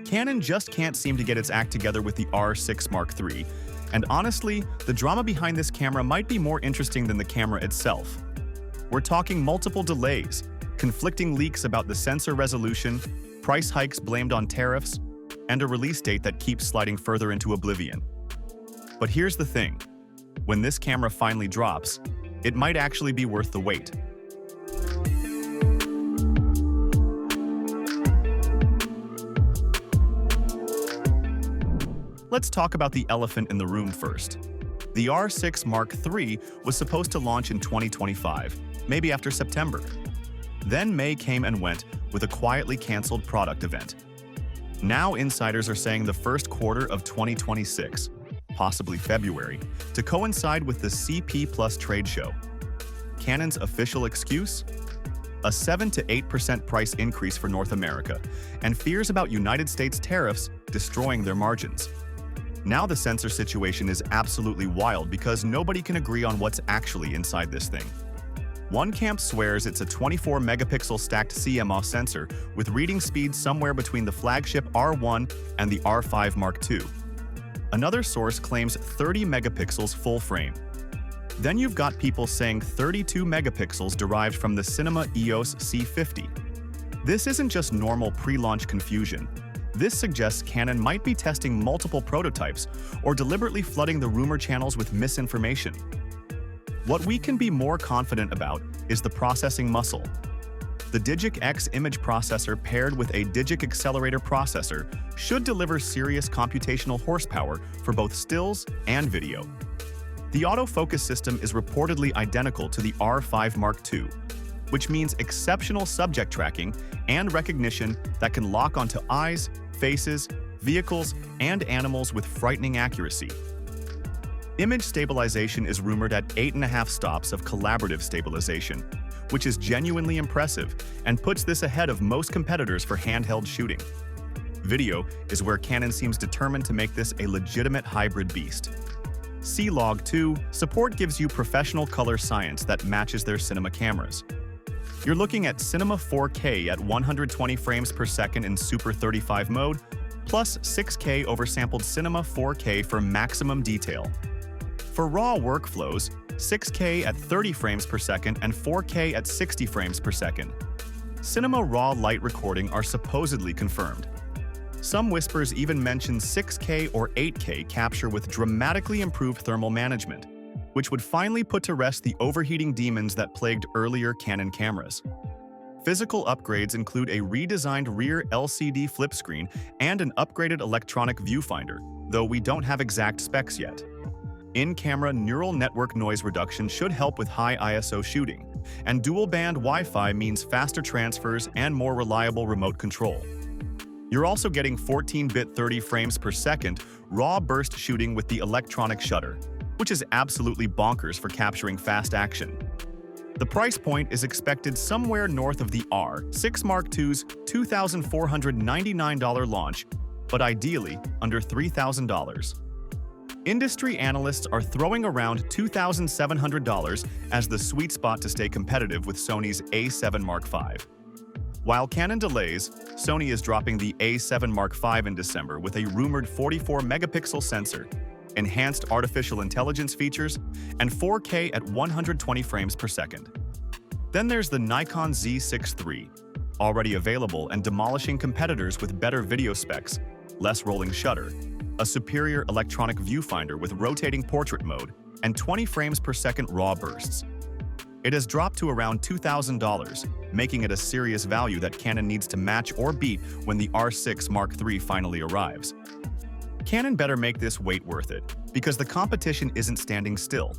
Canon just can't seem to get its act together with the R6 Mark III, and honestly, the drama behind this camera might be more interesting than the camera itself. We're talking multiple delays, conflicting leaks about the sensor resolution, price hikes blamed on tariffs, and a release date that keeps sliding further into oblivion. But here's the thing, when this camera finally drops, it might actually be worth the wait. Let's talk about the elephant in the room first. The R6 Mark III was supposed to launch in 2025, maybe after September. Then May came and went with a quietly canceled product event. Now insiders are saying the first quarter of 2026, possibly February, to coincide with the CP Plus trade show. Canon's official excuse? A 7 to 8% price increase for North America, and fears about United States tariffs destroying their margins. Now the sensor situation is absolutely wild because nobody can agree on what's actually inside this thing. One camp swears it's a 24-megapixel stacked CMOS sensor with reading speeds somewhere between the flagship R1 and the R5 Mark II. Another source claims 30 megapixels full frame. Then you've got people saying 32 megapixels derived from the Cinema EOS C50. This isn't just normal pre-launch confusion. This suggests Canon might be testing multiple prototypes or deliberately flooding the rumor channels with misinformation. What we can be more confident about is the processing muscle. The Digic X image processor paired with a Digic accelerator processor should deliver serious computational horsepower for both stills and video. The autofocus system is reportedly identical to the R5 Mark II, which means exceptional subject tracking and recognition that can lock onto eyes, faces, vehicles, and animals with frightening accuracy. Image stabilization is rumored at 8.5 stops of collaborative stabilization, which is genuinely impressive and puts this ahead of most competitors for handheld shooting. Video is where Canon seems determined to make this a legitimate hybrid beast. C-Log 2 support gives you professional color science that matches their cinema cameras. You're looking at Cinema 4K at 120 frames per second in Super 35 mode, plus 6K oversampled Cinema 4K for maximum detail. For RAW workflows, 6K at 30 frames per second and 4K at 60 frames per second. Cinema RAW light recording are supposedly confirmed. Some whispers even mention 6K or 8K capture with dramatically improved thermal management, which would finally put to rest the overheating demons that plagued earlier Canon cameras. Physical upgrades include a redesigned rear LCD flip screen and an upgraded electronic viewfinder, though we don't have exact specs yet. In-camera neural network noise reduction should help with high ISO shooting, and dual-band Wi-Fi means faster transfers and more reliable remote control. You're also getting 14-bit 30 frames per second raw burst shooting with the electronic shutter, which is absolutely bonkers for capturing fast action. The price point is expected somewhere north of the R6 Mark II's $2,499 launch, but ideally under $3,000. Industry analysts are throwing around $2,700 as the sweet spot to stay competitive with Sony's A7 Mark V. While Canon delays, Sony is dropping the A7 Mark V in December with a rumored 44-megapixel sensor, enhanced artificial intelligence features, and 4K at 120 frames per second. Then there's the Nikon Z6 III, already available and demolishing competitors with better video specs, less rolling shutter, a superior electronic viewfinder with rotating portrait mode, and 20 frames per second raw bursts. It has dropped to around $2,000, making it a serious value that Canon needs to match or beat when the R6 Mark III finally arrives. Canon better make this wait worth it, because the competition isn't standing still.